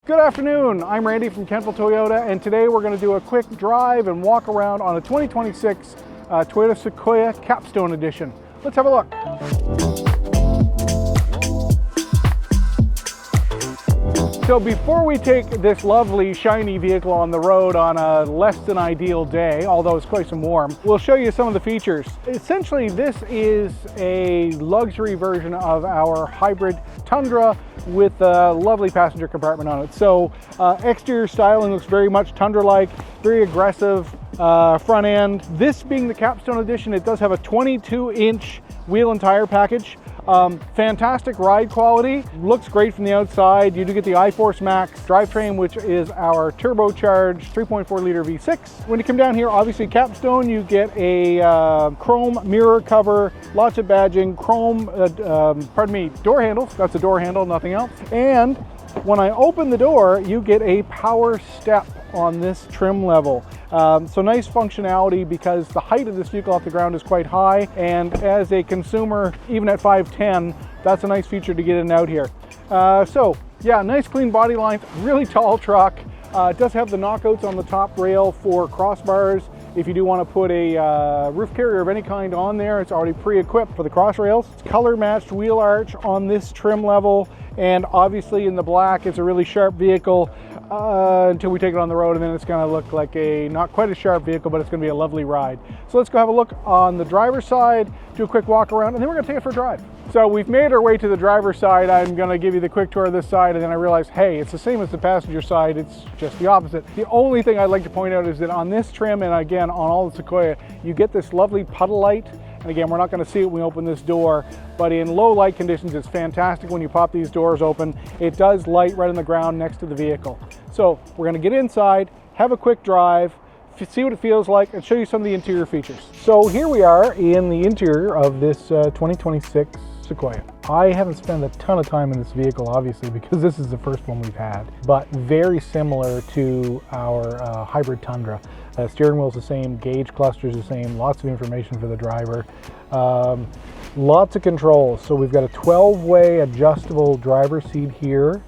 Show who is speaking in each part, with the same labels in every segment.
Speaker 1: Good afternoon, I'm Randy from Kentville Toyota, and today we're going to do a quick drive and walk around on a 2026 Toyota Sequoia Capstone Edition. Let's have a look. So before we take this lovely shiny vehicle on the road on a less than ideal day, although it's quite some warm, we'll show you some of the features. Essentially, this is a luxury version of our hybrid Tundra with a lovely passenger compartment on it. So exterior styling looks very much Tundra-like, very aggressive front end. This being the Capstone Edition, it does have a 22-inch wheel and tire package. Fantastic ride quality, looks great from the outside. You do get the iForce Max drivetrain, which is our turbocharged 3.4 liter V6. When you come down here, obviously Capstone, you get a chrome mirror cover, lots of badging, chrome, door handles. That's a door handle, nothing else. And when I open the door, you get a power step on this trim level. So nice functionality because the height of this vehicle off the ground is quite high, and as a consumer, even at 5'10", that's a nice feature to get in and out here. So yeah, nice clean body length, really tall truck. It does have the knockouts on the top rail for crossbars. If you do want to put a roof carrier of any kind on there, it's already pre-equipped for the cross rails. It's color matched wheel arch on this trim level, and obviously in the black, it's a really sharp vehicle until we take it on the road, and then it's going to look like a not quite a sharp vehicle, but it's going to be a lovely ride. So let's go have a look on the driver's side, do a quick walk around, and then we're going to take it for a drive. So we've made our way to the driver's side. I'm going to give you the quick tour of this side, and then I realized, hey, it's the same as the passenger side. It's just the opposite. The only thing I'd like to point out is that on this trim, and again on all the Sequoia, you get this lovely puddle light. And again, we're not going to see it when we open this door, but in low light conditions, it's fantastic when you pop these doors open. It does light right on the ground next to the vehicle. So we're going to get inside, have a quick drive, see what it feels like, and show you some of the interior features. So here we are in the interior of this 2026 Sequoia. I haven't spent a ton of time in this vehicle, obviously, because this is the first one we've had, but very similar to our hybrid Tundra. Steering wheel's the same, gauge cluster's the same, lots of information for the driver. Lots of controls. So we've got a 12-way adjustable driver's seat here.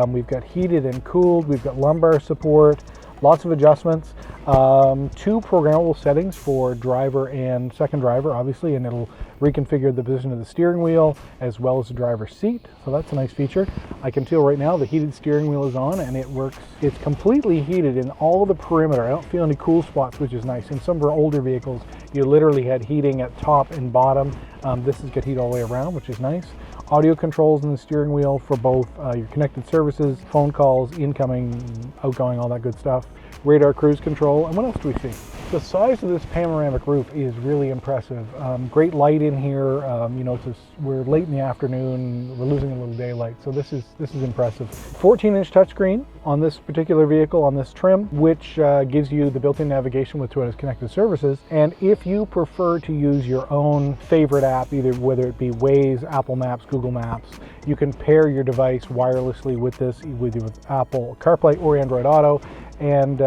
Speaker 1: We've got heated and cooled, we've got lumbar support, lots of adjustments. 2 programmable settings for driver and second driver, obviously, and it'll reconfigure the position of the steering wheel as well as the driver's seat. So that's a nice feature. I can tell right now the heated steering wheel is on and it works. It's completely heated in all the perimeter. I don't feel any cool spots, which is nice. In some of our older vehicles, you literally had heating at top and bottom. This has got heat all the way around, which is nice. Audio controls in the steering wheel for both your connected services, phone calls, incoming, outgoing, all that good stuff. Radar cruise control, and what else do we see? The size of this panoramic roof is really impressive. Great light in here. You know, we're late in the afternoon, we're losing a little daylight, so this is impressive. 14-inch touchscreen on this particular vehicle, on this trim, which gives you the built-in navigation with Toyota's connected services. And if you prefer to use your own favorite app, either whether it be Waze, Apple Maps, Google Maps, you can pair your device wirelessly with this, with Apple CarPlay or Android Auto, and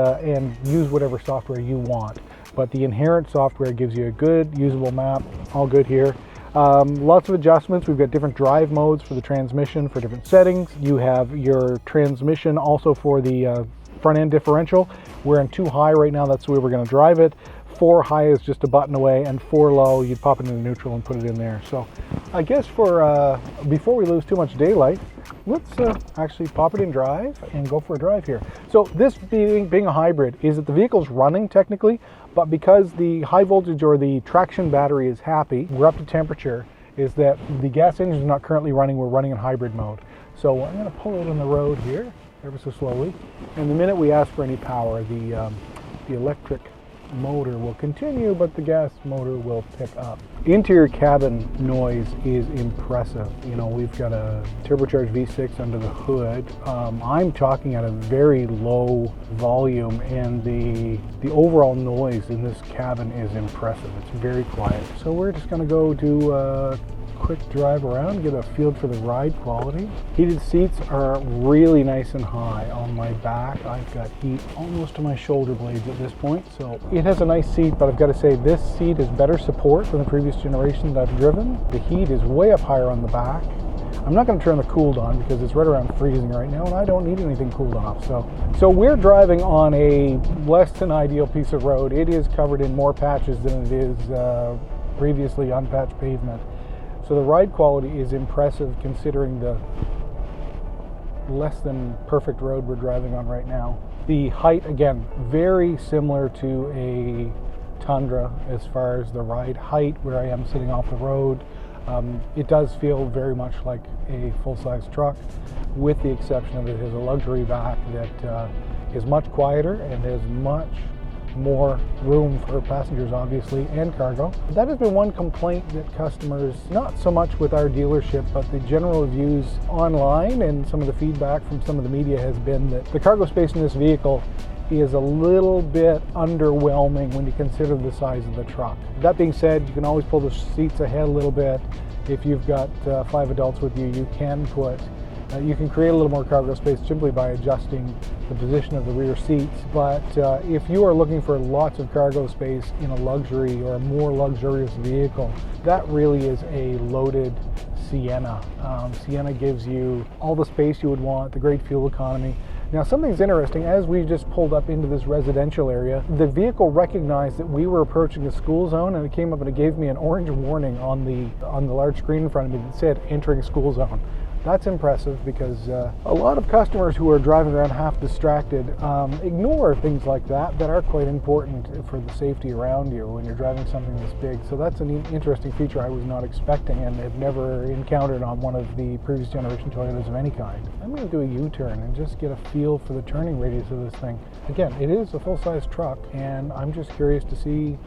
Speaker 1: use whatever software you want. But the inherent software gives you a good usable map, all good here. Lots of adjustments. We've got different drive modes for the transmission for different settings. You have your transmission also for the front end differential. We're in 2 high right now, that's the way we're going to drive it. 4 high is just a button away, and 4 low, you'd pop it into neutral and put it in there. So I guess before we lose too much daylight, let's actually pop it in drive and go for a drive here. So this being a hybrid is that the vehicle's running technically, but because the high voltage or the traction battery is happy, we're up to temperature, is that the gas engine is not currently running, we're running in hybrid mode. So I'm going to pull it on the road here, ever so slowly, and the minute we ask for any power, the electric motor will continue, but the gas motor will pick up. Interior cabin noise is impressive. You know, we've got a turbocharged V6 under the hood. I'm talking at a very low volume, and the overall noise in this cabin is impressive. It's very quiet. So we're just going to go do a quick drive around, get a feel for the ride quality. Heated seats are really nice and high on my back. I've got heat almost to my shoulder blades at this point, so it has a nice seat, but I've got to say this seat is better support than the previous generation that I've driven. The heat is way up higher on the back. I'm not going to turn the cooled on because it's right around freezing right now and I don't need anything cooled off. So we're driving on a less than ideal piece of road. It is covered in more patches than it is previously unpatched pavement. So the ride quality is impressive considering the less than perfect road we're driving on right now. The height, again, very similar to a Tundra as far as the ride height where I am sitting off the road. It does feel very much like a full-size truck, with the exception of it has a luxury back that is much quieter and has much more room for passengers, obviously, and cargo. That has been one complaint that customers, not so much with our dealership, but the general reviews online and some of the feedback from some of the media has been that the cargo space in this vehicle is a little bit underwhelming when you consider the size of the truck. That being said, you can always pull the seats ahead a little bit. If you've got 5 adults with you, you can create a little more cargo space simply by adjusting the position of the rear seats. But if you are looking for lots of cargo space in a luxury or a more luxurious vehicle, that really is a loaded Sienna. Sienna gives you all the space you would want, the great fuel economy. Now, something's interesting. As we just pulled up into this residential area, the vehicle recognized that we were approaching the school zone, and it came up and it gave me an orange warning on the large screen in front of me that said entering school zone. That's impressive because a lot of customers who are driving around half distracted ignore things like that are quite important for the safety around you when you're driving something this big. So that's an interesting feature I was not expecting and have never encountered on one of the previous generation Toyotas of any kind. I'm going to do a U-turn and just get a feel for the turning radius of this thing. Again, it is a full-size truck, and I'm just curious to see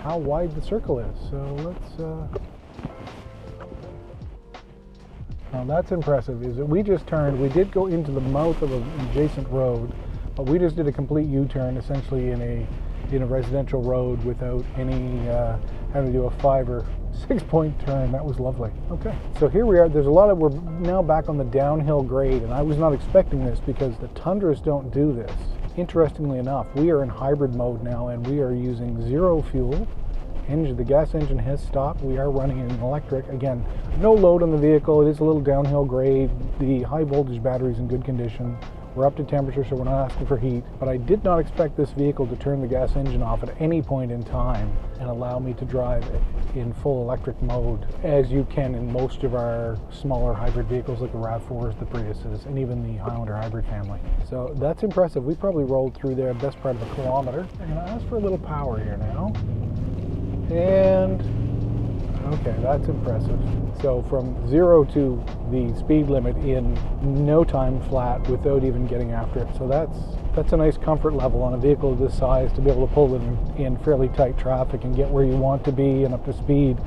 Speaker 1: how wide the circle is. So let's... Now that's impressive, is that we just turned, we did go into the mouth of an adjacent road, but we just did a complete U-turn essentially in a residential road without any having to do a 5 or 6 point turn. That was lovely. Okay, so here we are. We're now back on the downhill grade, and I was not expecting this because the Tundras don't do this. Interestingly enough, we are in hybrid mode now, and we are using zero fuel. The gas engine has stopped. We are running an electric. Again, no load on the vehicle. It is a little downhill grade. The high voltage battery is in good condition. We're up to temperature, so we're not asking for heat. But I did not expect this vehicle to turn the gas engine off at any point in time and allow me to drive in full electric mode, as you can in most of our smaller hybrid vehicles like the RAV4s, the Priuses, and even the Highlander hybrid family. So that's impressive. We probably rolled through there best part of a kilometer. I'm going to ask for a little power here now. And okay, that's impressive. So from 0 to the speed limit in no time flat without even getting after it. So that's a nice comfort level on a vehicle of this size, to be able to pull it in fairly tight traffic and get where you want to be and up to speed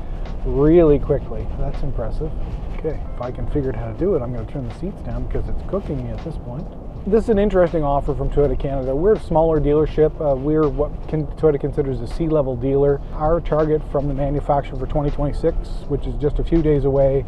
Speaker 1: really quickly. That's impressive. Okay, if I can figure out how to do it, I'm going to turn the seats down because it's cooking me at this point. This is an interesting offer from Toyota Canada. We're a smaller dealership. We're what Toyota considers a C-level dealer. Our target from the manufacturer for 2026, which is just a few days away,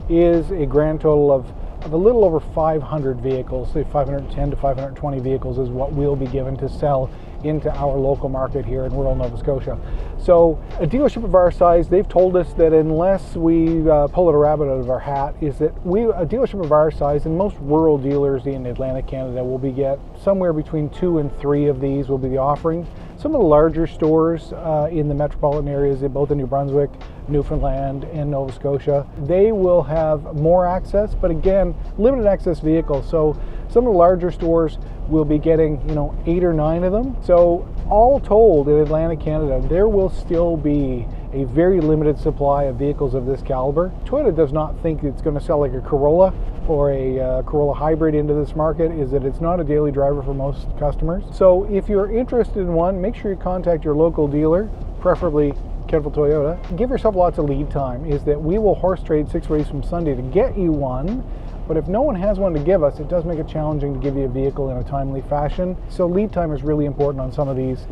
Speaker 1: is a grand total of a little over 500 vehicles. Say 510 to 520 vehicles is what we'll be given to sell into our local market here in rural Nova Scotia. So a dealership of our size, they've told us that unless we pull a rabbit out of our hat, is that a dealership of our size, and most rural dealers in Atlantic Canada will be get somewhere between 2 and 3 of these will be offering. Some of the larger stores in the metropolitan areas, both in New Brunswick, Newfoundland, and Nova Scotia, they will have more access, but again, limited access vehicles. So some of the larger stores will be getting, 8 or 9 of them. So all told, in Atlantic Canada, there will still be a very limited supply of vehicles of this caliber. Toyota does not think it's going to sell like a Corolla or a Corolla hybrid into this market, is that it's not a daily driver for most customers. So if you're interested in one, make sure you contact your local dealer, preferably Kentville Toyota. Give yourself lots of lead time, is that we will horse trade 6 days from Sunday to get you one. But if no one has one to give us, it does make it challenging to give you a vehicle in a timely fashion. So lead time is really important on some of these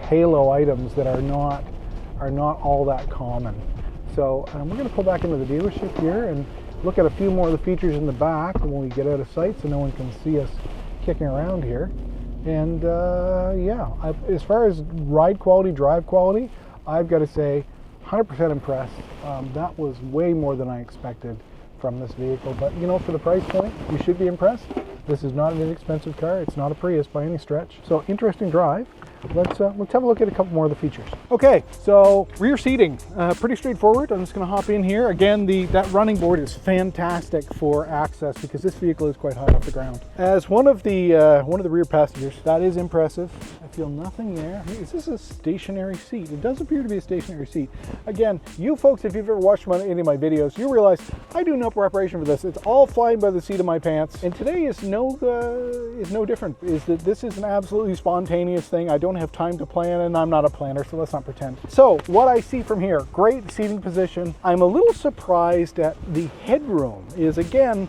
Speaker 1: halo items that are not all that common. So we're going to pull back into the dealership here and look at a few more of the features in the back when we get out of sight so no one can see us kicking around here. And as far as ride quality, drive quality, I've got to say 100% impressed. That was way more than I expected from this vehicle, but you know, for the price point, you should be impressed. This is not an inexpensive car. It's not a Prius by any stretch. So interesting drive. Let's have a look at a couple more of the features. Okay, so rear seating, pretty straightforward. I'm just going to hop in here. Again, that running board is fantastic for access because this vehicle is quite high off the ground. As one of the rear passengers, that is impressive. I feel nothing there. Is this a stationary seat? It does appear to be a stationary seat. Again, you folks, if you've ever watched any of my videos, you realize I do no preparation for this. It's all flying by the seat of my pants. And today is no different. Is that this is an absolutely spontaneous thing. I don't have time to plan, and I'm not a planner, so let's not pretend. So what I see from here, great seating position. I'm a little surprised at the headroom. Is again,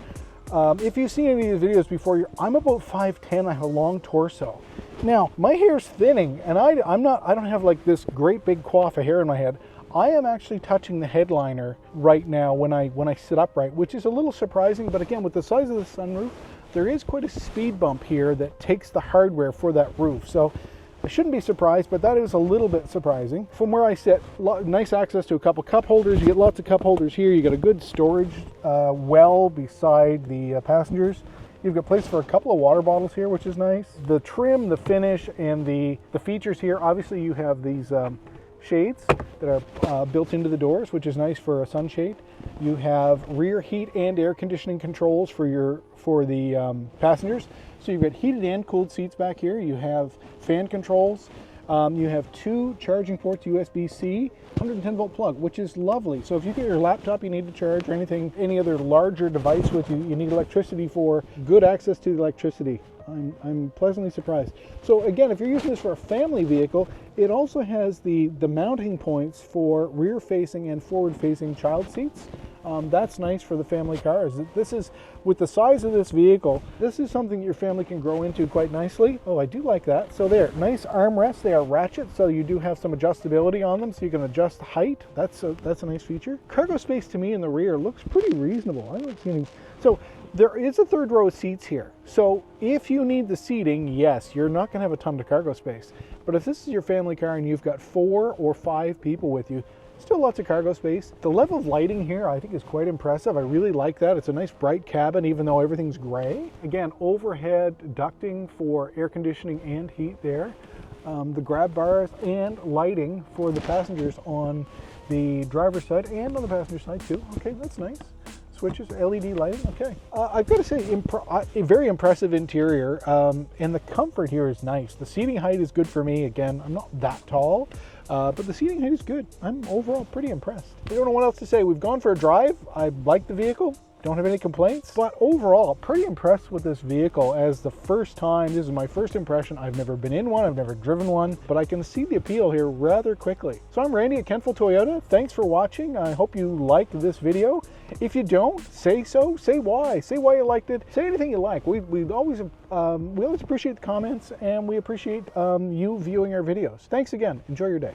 Speaker 1: if you've seen any of these videos before, I'm about 5'10", I have a long torso. Now my hair's thinning, and I don't have like this great big coif of hair in my head. I am actually touching the headliner right now when I sit upright, which is a little surprising, but again, with the size of the sunroof, there is quite a speed bump here that takes the hardware for that roof. So I shouldn't be surprised, but that is a little bit surprising. From where I sit, nice access to a couple cup holders. You get lots of cup holders here. You got a good storage well beside the passengers. You've got place for a couple of water bottles here, which is nice. The trim, the finish, and the features here, obviously you have these shades that are built into the doors, which is nice for a sunshade. You have rear heat and air conditioning controls for the passengers. So you've got heated and cooled seats back here. You have fan controls. You have 2 charging ports, USB-C, 110 volt plug, which is lovely. So if you get your laptop you need to charge, or any other larger device with you need electricity for, good access to the electricity. I'm pleasantly surprised. So again, if you're using this for a family vehicle, it also has the mounting points for rear-facing and forward-facing child seats. That's nice for the family cars. This is, with the size of this vehicle, this is something your family can grow into quite nicely. Oh, I do like that. So there, nice armrests. They are ratchet, so you do have some adjustability on them, so you can adjust the height. That's a nice feature. Cargo space to me in the rear looks pretty reasonable. I don't see any. So there is a 3rd row of seats here. So if you need the seating, yes, you're not going to have a ton of cargo space. But if this is your family car and you've got 4 or 5 people with you, still lots of cargo space. The level of lighting here I think is quite impressive. I really like that. It's a nice bright cabin even though everything's gray. Again, overhead ducting for air conditioning and heat there. The grab bars and lighting for the passengers on the driver's side and on the passenger side too. Okay, that's nice. Switches, LED lighting, okay. I've got to say, a very impressive interior, and the comfort here is nice. The seating height is good for me. Again, I'm not that tall, but the seating height is good. I'm overall pretty impressed. I don't know what else to say. We've gone for a drive. I like the vehicle. Don't have any complaints, but overall pretty impressed with this vehicle as the first time. This is my first impression. I've never been in one, I've never driven one, but I can see the appeal here rather quickly. So I'm Randy at Kentville Toyota. Thanks for watching. I hope you liked this video. If you don't, say so, say why you liked it, say anything you like. We always appreciate the comments, and we appreciate you viewing our videos. Thanks again. Enjoy your day.